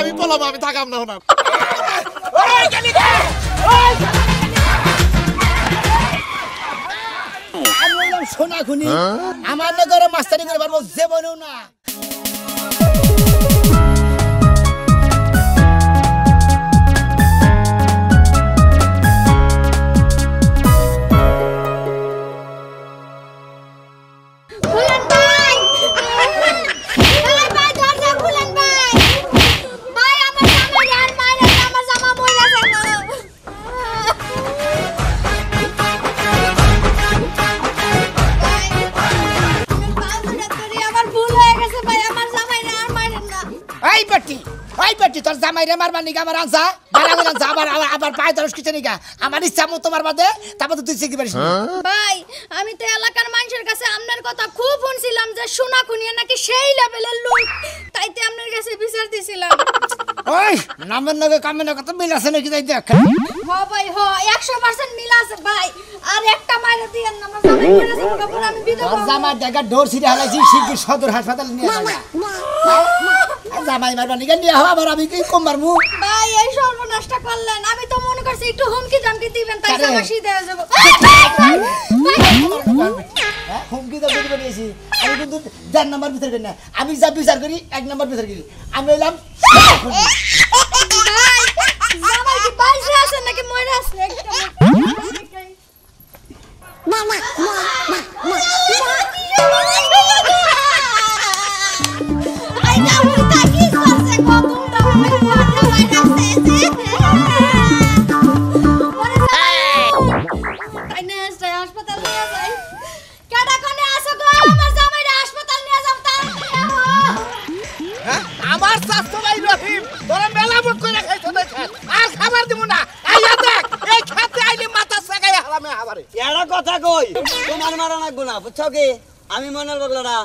আমি বললাম আমি থাকাম না না সোনা খুনি আমার নগরে মাস্টারি করে পারবো জীবনেও না তোর জামাই রে মারবার নিকা আমার আনসা আবার পায়ে ধরস কিছু নিকা আমার ইচ্ছা মতো মারবা দে তারপর তুই শিখতে পারিস ভাই আমি তো এলাকার মানুষের কাছে আপনার কথা খুব শুনছিলাম যে সোনা খুনিয়া নাকি সেই লেভেলের লোক তাইতে আপনার কাছে বিচার দিছিলাম ওই নামের নগে কামের কথা মিল আছে নাকি তাই দেখ ভাই 100% মিল আছে ভাই আর একটা মাইরা দিয়েন না আমার জামাই মেরেছে কাপড় আমি বিধবা তোর জামাই জায়গা ডোর সিরে হালাইছি শিগগির সদর হাসপাতাল নিয়ে যা জামাই মারবার নিকা নিয়ে হওয়া আবার আমি কি কম মারমু ভাই এই সর্বনাশটা করলেন আমি তো মনে করছি একটু হুমকি জামকি দিবেন তাই জামা সিধে হয়ে যাব হুমকি তো দিতে বলেছি আমি কিন্তু 4 নাম্বার বিচার করি না আমি যা বিচার করি 1 নাম্বার বিচার করি আমি হইলাম ভাই জামাই কি বাইরে আছে নাকি মরে আছে একটা মামা আই না উল্টা কি করছে কতটা আমার জামাই আছে তাই না হাসপাতাল নিয়ে যাই কেডা কোনে আসো গো আমার জামাইরে হাসপাতাল নিয়ে যাও তা আমার স্বাস্থ্য ভাই রহিম তোরা মেলা মুখ করে খাইছো দেখেন আর খাবার দিব না আইয়া দেখ এই খেতে আইলি মাথা সাগাই হালামে আবারে এরা কথা কই তোমার মারা লাগবো না বুঝছো কি আমি মনাল বগলারা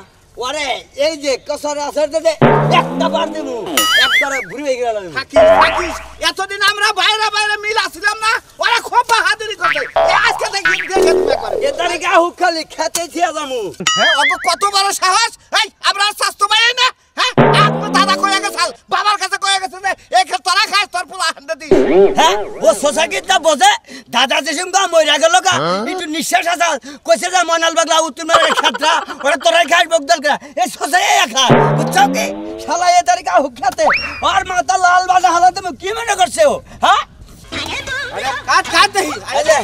ওরে এই যে কসরে আছে দে একটা বার দেবো একবারে ঘুরে হয়ে গেল থাকিস এতদিন আমরা বাইরে মিল আসলাম না ওরা খুব বাহাদুরি করতে আজকে দেখি দেখে তুমি একবার এ তারিখে হুক খালি খেতে ছিয়া যামু হ্যাঁ ওগো কত বড় সাহস এই আমরা স্বাস্থ্য ভাই না হ্যাঁ আপনার দাদা কইয়া গেছাল বাবার কাছে কইয়া গেছে যে এই খেত তোরা খাস তোর পোলা হান্ডা দি হ্যাঁ ও সোসাইটিটা বোঝে দাদা যেসম গা মইরা গেল গা একটু নিঃশ্বাস আছে কইছে যে মনাল বাগলা উত্তর মারে খেতরা ওরা তোরাই খাস বগদল করা এই সোসাইটি খা বুঝছো কি শালা এ তারিখে হুক খেতে আর মাথা লাল বাজা হালাতে কি মনে করছে ও হ্যাঁ কাট দেই এই যে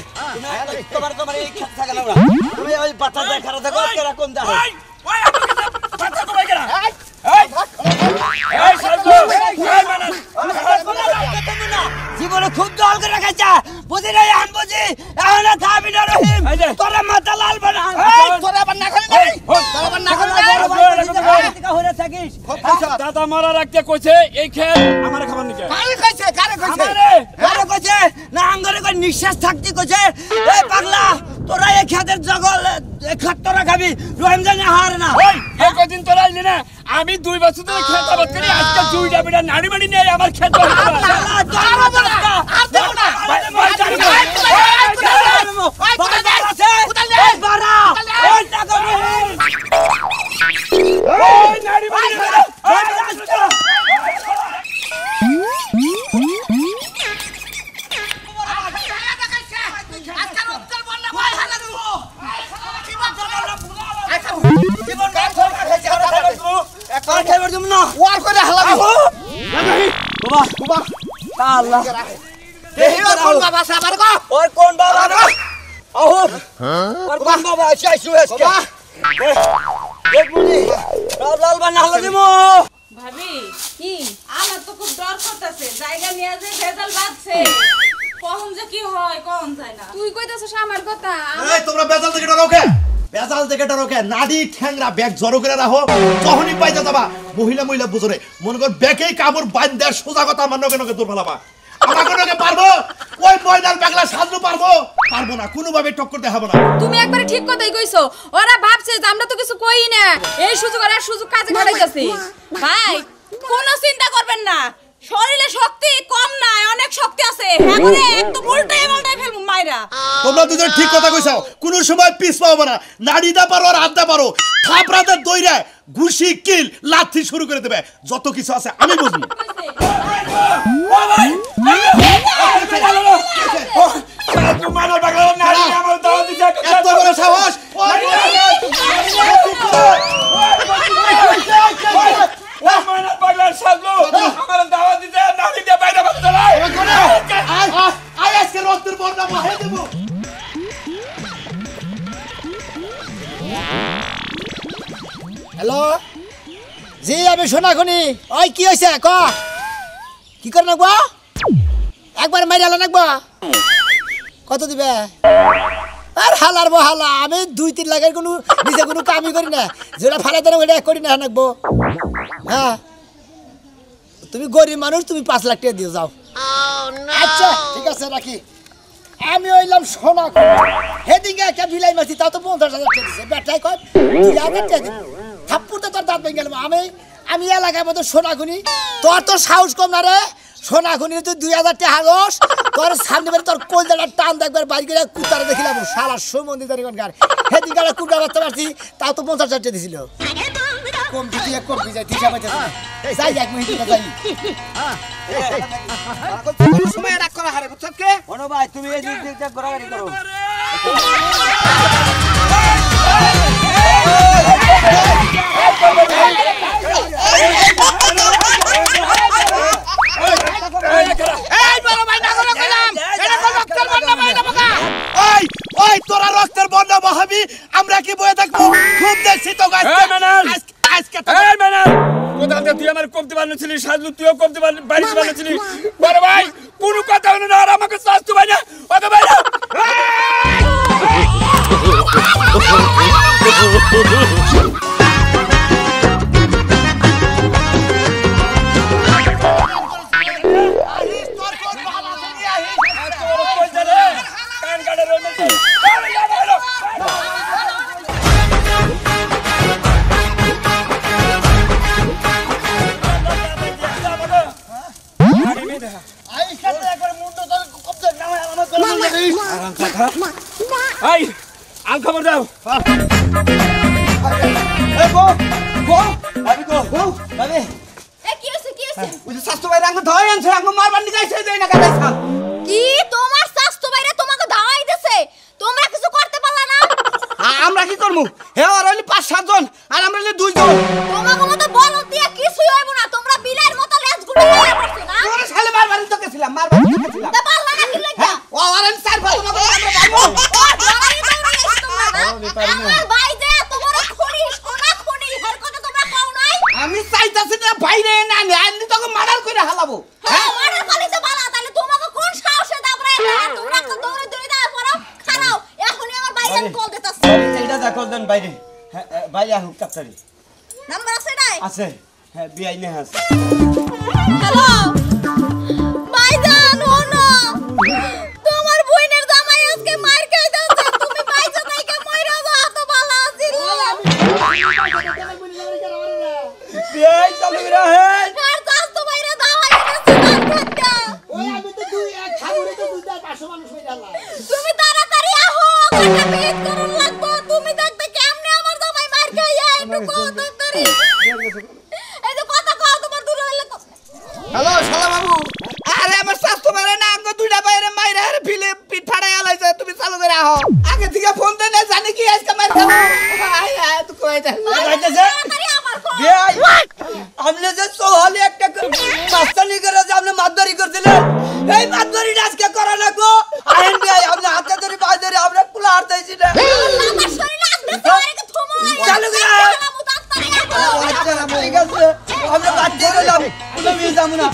তোমার এই খেত থাকে না তুমি ওই বাচ্চা দেখারা দেখো কেরা কোন দা ওই আমার কাছে বাচ্চা তো ভাই কেনা জীবনে খুব দল করে রাখাইছা বুঝি নাই আমি বুঝি এখন খাবি না রহিম তোরা মাথা লাল বানা তোরা আবার না খালি নাই তোরা আবার না খালি হরে থাকিস দাদা মারা রাখতে কইছে এই খেল আমারে খাবার নিকে কারে কইছে কারে কইছে না আঙ্গরে কই নিঃশ্বাস থাকতে কইছে এই পাগলা তোরা এই খেতের জগল এই খাত তোরা খাবি রহিম জানি হার না এই কদিন তোরা আইলি না আমি 2 বছর ধরে খেত আবাদ করি আজকে 2টা বিটা নাড়ি মাড়ি নেই আমার খেত আর দেব না ওয়ার করে হালাবি বাবা আল্লাহ দেহি ওর কোন বাবা সাবার গো ওর কোন বাবা ওহ ওর কোন বাবা আইসু আজকে দেখ বুঝি লাল বানা হলো দিমু ভাবি কি আমার তো খুব ডর করতেছে জায়গা নিয়ে যে ভেজাল বাজছে কখন যে কি হয় কোন যায় না তুই কইতাছস আমার কথা এই তোমরা বেজাল থেকে ডরাও কে বেজাল থেকে ডরাও কে নাডি ঠ্যাংরা ব্যাগ জড়ো করে রাখো যখনই পাইতে যাবা মহিলা বুঝরে মনে কর ব্যাগেই কাপড় বাঁধা সোজা কথা আমার নগে নগে দূর ফেলাবা আমাকে নগে পারবো ওই ময়দান পাগলা সাজলু পারবো না কোনোভাবে টক্কর দেখাবো না তুমি একবারে ঠিক কথাই কইছো ওরা ভাবছে যে আমরা তো কিছু কই না এই সুযোগ আর সুযোগ কাজে লাগাইতাছি ভাই কোনো চিন্তা করবেন না শরীরে শক্তি কম নাই অনেক শক্তি আছে হ্যাঁ করে একদম উল্টাই ফেলবো মাইরা মাইরা তোমরা দুজন ঠিক কথা কইছাও কোন সময় পিছ পাবো না নাড়িটা পারো আর হাতটা পারো থাপড়াতে দইরা ঘুষি কিল লাথি শুরু করে দেবে যত কিছু আছে আমি বুঝবো ও ভাই ও তুই মানাল পাগলা নারী আমার দাও দিছে এত বড় সাহস মানাল পাগলা সাজলো আমার দাও দিছে নারী দিয়ে বাইরে বাদ চলাই আই আজকে রক্তের বর্ণা বহে দেব হ্যালো জি আমি সোনাখনি ওই কি হয়েছে ক কি করে নাকবো একবার মাইরালা নাকবো কত দিবে আর হালার বহালা আমি 2-3 লাখের কোনো নিজে কোনো কামই করি না যেটা ফালা দেন ওইটা করি না নাকবো হ্যাঁ তুমি গরিব মানুষ তুমি 5 লাখ টাকা দিও যাও আচ্ছা ঠিক আছে রাখি আমি হইলাম সোনাখনি হেদিকে একটা বিলাই মাছি তাও তো 50,000 টাকা দিছে বেটাই কয় 2,000 টাকা দিবে থাপ্পুতে তোর দাঁত ভেঙে গেল আমি এলাকার মধ্যে সোনাখনি তোর তো সাহস কম না রে সোনাখনি তুই 2,000 টাকা হাগস তোর সামনে বের তোর কলজাটা টান দেখবার বাইরে গিয়ে কুতারে দেখিলাম শালা সুমন্দির এখানকার হেদিন গাড়া কুটা বাচ্চা পারছি তাও তো 50,000 টাকা দিছিল কম দিতে কম দিয়ে যাই ঠিকা পাইতে যাই এক মিনিট যাই কোন সময় ডাক করা হারে বুঝছ কে ওনো ভাই তুমি এই দিকটা ঘোরাঘুরি করো এই বড় ভাই না করে কইলাম এটা কোন রক্তের বন্যা বাইনা বকা ওই ওই তোরা রক্তের বর্ণা বহাবি আমরা কি বয়ে থাকবো খুব দেখছি তো আজকে এই মানাল কোথা থেকে তুই আমার কমতে পারছিলি সাজলু তুইও কমতে পারছিলি বড় ভাই কোনো কথা হলো না আর আমাকে শাস্তি ভাই না ওকে ভাই না এই আম খবর দাও এই গো গো আমি গো গো আরে এ কি হইছে ওই যে শাস্ত্র ভাই রাঙ্গ ধরে আনছে রাঙ্গ মারবার নি গাইছে দেই না গাইছা কি তোমার শাস্তু বাইরে তোমাকে দাওয়াই দিছে তোমরা কিছু করতে পারলা না আমরা কি করমু হে আর হইলি 5-7 জন আর আমরা হইলি 2 জন তোমাকে মতো বল দিয়া কিছুই হইব না তোমরা বিলের মতো লেজ গুলো নিয়ে পড়ছো না তোরে শালে মারবার তো গেছিলাম মারবার তো গেছিলাম তে পারলা না কি লাগা ও আর আমি 4-5 জন আমরা পারবো আমার ভাই যে তোমার খড়ি সোনা খড়ি হের কথা তোমরা কও নাই আমি চাইতাছি না বাইরে না আমি তোকে মার্ডার কইরা হালাবো হ্যাঁ মারার পালিতে বালা তাহলে তোমাকে কোন সাহসে দাবরে তোমরা তো দৌড়ে দৌড়ে দাও পড়ো খারাও এখনি আমার ভাইয়ের কল দিতাছ এইটা দেখো দেন বাইরে ভাই আহু কাপতারি নাম্বার আছে নাই আছে হ্যাঁ বিআই নে আছে হ্যালো ভাইজান ওনো তোমার বইনের জামাই আজকে মার খাই দাওছে তুমি বাইজা তাইকে মইরা যাও তো ভালো আছিস বিআই চালু রে হে আর কাজ তো বাইরে দাওয়াই দিছে না ওই আমি তো 2-1 খাবুরে তো 2-500 মানুষ হই গেল তুমি তাড়াতাড়ি আহো কাটা পেট করুন লাগবো তুমি দেখতে কেমনে আমার জামাই মার খাইয়া একটু কও তাড়াতাড়ি এই যে কথা কও তোমার দূরে হইলে হ্যালো শালা বাবু আরে আমার শাস্ত্র মারে না আঙ্গ দুইটা বাইরে মাইরে আরে ফিলে পিঠ ফাড়াই আলাইছে তুমি চালু করে আহো আগে থেকে ফোন দেন না জানি কি আজকে মার খাবো আই আই তুই কই যা তাড়াতাড়ি আমার কও বিআই আমনে যে সোহালি একটা মাস্তানি করে যে আমনে মাতবারি করছিলেন এই মাতবারি আজকে করা না গো আইন বিআই আমনে হাতে ধরে বাই ধরে আমরা পুলা হারতেছি না আমার শরীর লাগবে তোমারে থমো চালু করে আচ্ছা ঠিক আছে আমরা বাদ দিয়ে গেলাম তুমি যাবো না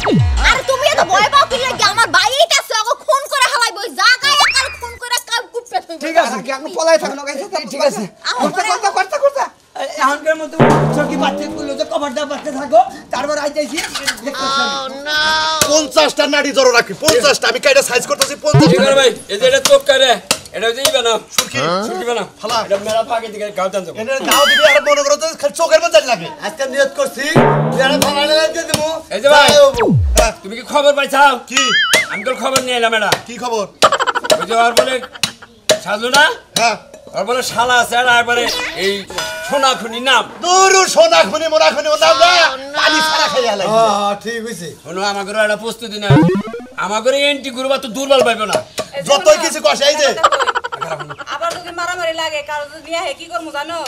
আরে তুমি এত ভয় পাও কি লাগে আমার ভাইই কাছে ওকে খুন করে হালাইবো জায়গায় একাল খুন করে কাল কুপে থইবো ঠিক আছে কি আমি পলাই থাকো না গাইছে ঠিক আছে করতে এখনকার মতো চকি বাচ্চা গুলো যে কভার দা বাচ্চা থাকো তারপর আইতেছি 50টা নাড়ি জড়ো রাখি 50টা আমি কাইটা সাইজ করতেছি 50 ঠিক আছে ভাই এই যে এটা চোখ করে এটা যেই বানাও সুরকি সুরকি বানাও ফালা। এটা মেলা ফাঁকে দিকে গাউতান যাবো এনে গাও দিবি আর মনে করো তো খালি চোখের মধ্যে লাগে আজকে নিয়ত করছি যারা ফালালে লাগতে দেবো এই যে ভাই হ্যাঁ, তুমি কি খবর পাইছাও কি আমি তো খবর নিয়ে এলাম এটা কি খবর ওই যে আর বলে সাজু না হ্যাঁ আর বলে শালা আছে আর একবারে এই সোনাখনি নাম দুরু সোনা খুনি মোনা খুনি ও নাম না পানি ছাড়া খাই আলাই ঠিক হইছে শোনো আমাকে একটা প্রস্তুতি না আমাকে এন্টি গ্রুপ তো দুর্বল পাইবে না যতই কিছু কষে এই যে আবার যদি মারামারি লাগে কারো যদি নিয়ে কি করবো জানো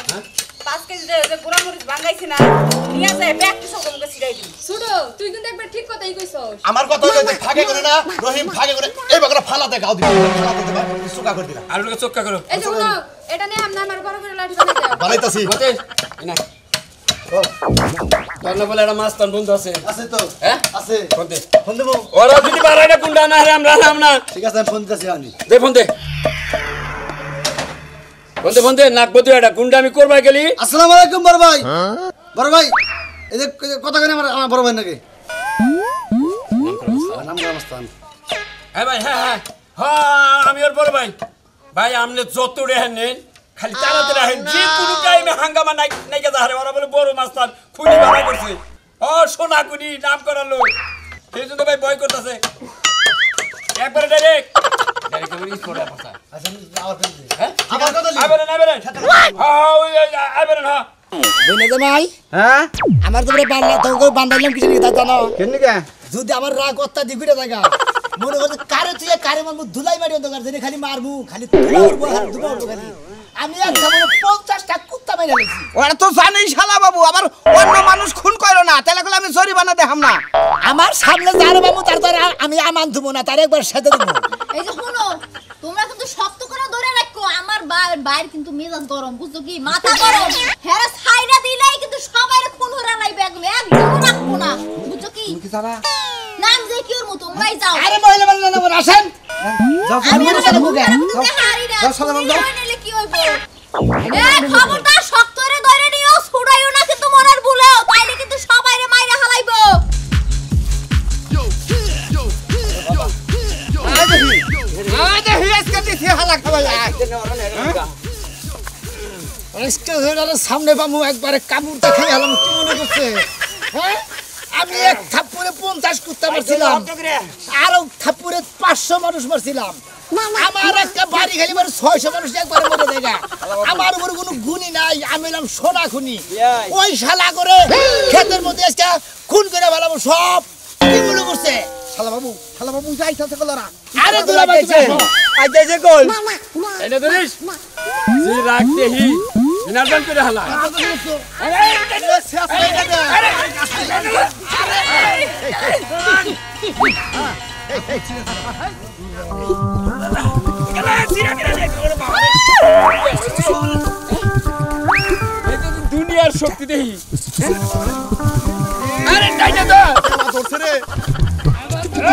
5 কেজি যে গুড়া মরিচ ভাঙাইছি না নিয়ে যায় ব্যাগটি সকলকে ছিড়াই দিই সুডো তুই কিন্তু একবার ঠিক কথাই কইছস আমার কথা হইলো যে ফাঁকে করে না রহিম ফাঁকে করে এই বাগরা ফালাতে গাও দিবা ফালাতে দিবা সুকা করে দিবা আর লোকে চক্কা করো এই যে শুনো এটা নিয়ে আমরা আমার বড় করে লাঠি বানাই দাও বানাইতাছি মতে না তোর না বলে একটা মাস্তান বন্ধু আছে আছে তো হ্যাঁ আছে ফোন ফোন দেবো ওরা যদি বাড়ায় না কুন্ডা না রে আমরা নাম না ঠিক আছে আমি ফোন দিতেছি আমি দে ফোন দে নাক বদি এটা কুন্ডা আমি করবা গেলি আসসালামু আলাইকুম বড় ভাই বড় ভাই এই যে কথা কেন আমার বড় ভাই নাকি নাম গ্রামস্থান হ্যাঁ ভাই হ্যাঁ হ্যাঁ আমি ওর বড় ভাই ভাই আমনে যত রেহেন নেন খালি তাড়াতাড়ি আহেন যে কোনো টাইমে হাঙ্গামা নাই কে যাহারে ওরা বলে বড় মাস্তান খুনি বাড়া করছে ও সোনা খুনি নাম করালো এই জন্য ভাই ভয় করতেছে একবারে ডাইরেক্ট আমি স্পোর্টে পাতা আচ্ছা আবার ফোন দিই হ্যাঁ আমার কথা লিখ। আইবেন হ্যাঁ ওই আইবেন হ্যাঁ বইনা জামাই হ্যাঁ আমার তো বাংলা তো করে বান্ধাইলাম কিছু নিয়ে তা জানো কেন কে যদি আমার রাগ অত্যাধিক ঘুরে থাকা মনে করছে কারে তুই কারে মারবো ধুলাই মারি অন্ধকার জেনে খালি মারবো খালি তুলা উঠবো খালি ধুলা উঠবো খালি আমি এক সময় 50টা কুত্তা মেরে ফেলেছি ওরা তো জানেই শালা বাবু আবার অন্য মানুষ খুন করো না তাহলে কইলে আমি জরিমানা দেখাম না আমার সামনে যার বাবু তার দ্বারা আমি আমান ধুবো না তার একবার সাথে দেবো এই যে শুনো তোমরা কিন্তু শক্ত করে ধরে রাখো আমার বাইরে কিন্তু মেজাজ গরম বুঝছো কি মাথা গরম হ্যাঁ ছাইরা দিলেই কিন্তু সবাইরে খুন হরা লাইবে এগুলো একদম রাখবো না বুঝছো কি কি সারা নাম যে কি ওর মতো তোমরাই যাও আরে মহিলা বলে না বলে আসেন যাও আমি সামনে আর মুখে মুখে হারি না যাও, সালাম দাও। নিলে কি হইব এই খবরদার শক্ত করে ধরে নিও ছুড়াইও না কিন্তু মনের ভুলেও তাইলে কিন্তু সবাইরে মাইরা হালাইবো আজ হিয়াস কে দিছি হালা খাওয়া স্টেশনের সামনে বামু একবারে কামড় দেখে গেলাম কি মনে করছে হ্যাঁ আমি এক থাপ্পড়ে 50 কুত্তা মারছিলাম আরো থাপ্পড়ে 500 মানুষ মারছিলাম আমার একটা বাড়ি খালি মার 600 মানুষ একবারে মরে দেখা আমার উপর কোনো গুণই নাই আমি এলাম সোনা খুনি ওই শালা করে ক্ষেতের মধ্যে আজকে খুন করে ফেলাবো সব কি মনে করছে শালা বাবু যাইতাছে কলরা আরে দুলা বাকি আইতাছে কই এনে ধরিস জি রাখতে হি বিনাজন করে হালা দুনিয়ার শক্তি দেহি আরে ডাইনা তো ধরছে রে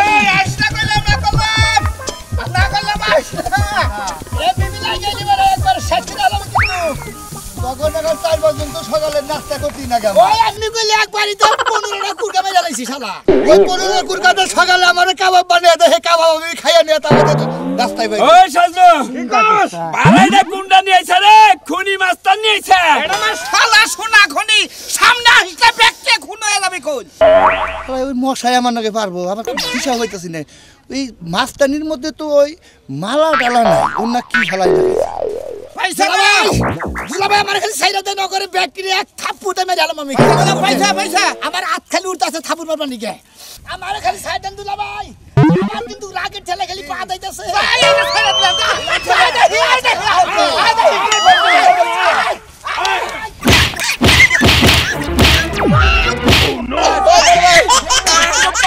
এই আইসা কইলাম না কলম না কলম আইসা এ বিবি লাগাইলি বলে একবার সাথে আলাম কিন্তু তখন এখন 4 পর্যন্ত সকালে নাস্তা করতি না কেন ওই আপনি কইলে একবারই তো 15টা কুরকা মেরে লাইছি শালা ওই 15 কুরকাতে সকালে আমারে কাবাব বানিয়ে দে কাবাব আমি খাইয়া নিয়ে তারপরে রাস্তায় বাইরে ওই সাজু কি কস বালাইটা গুন্ডা নিয়েছে রে খুনি মাস্তান নিয়েছে এটা আমার শালা সোনা খনি সামনে আসলে ব্যাগকে খুন হয়ে যাবে কোন ওই মশাই আমার নাকি পারবো আমার দিশা হইতাছি না ওই মাস্তানির মধ্যে তো ওই মালা ডালা নাই ওর না কি শালাই থাকে পয়সা ভাই দুলাভাই আমার খালি সাইরা দেন করে ব্যাকটেরিয়া এক থাপ্পুতে মেরে আলাম আমি পয়সা আমার হাত খালি উঠতাছে থাপুর মারবা নিকে আমার খালি সাইড দেন দুলাভাই আমার কিন্তু রাগের ঠেলা খালি পা দাইতাছে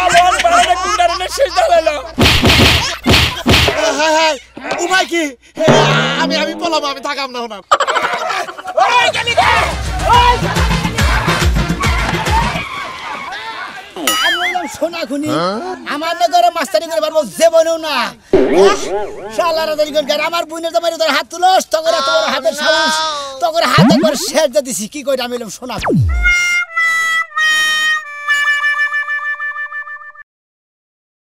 পালন বালাইটা গুন্ডা রে শেষ দালাইলো উপায় কি আমি পলাবো আমি থাকাম না ওনার আমি বললাম সোনা খুনি আমার নগরে মাস্টারি করে পারবো জীবনেও না শালারা দেরি করে আমার বুনের তো মারি তোর হাত তুলস তোর হাতের সাহস তোর হাত একবার শেষ দিয়ে দিছি কি কইরা আমি বললাম সোনা খুনি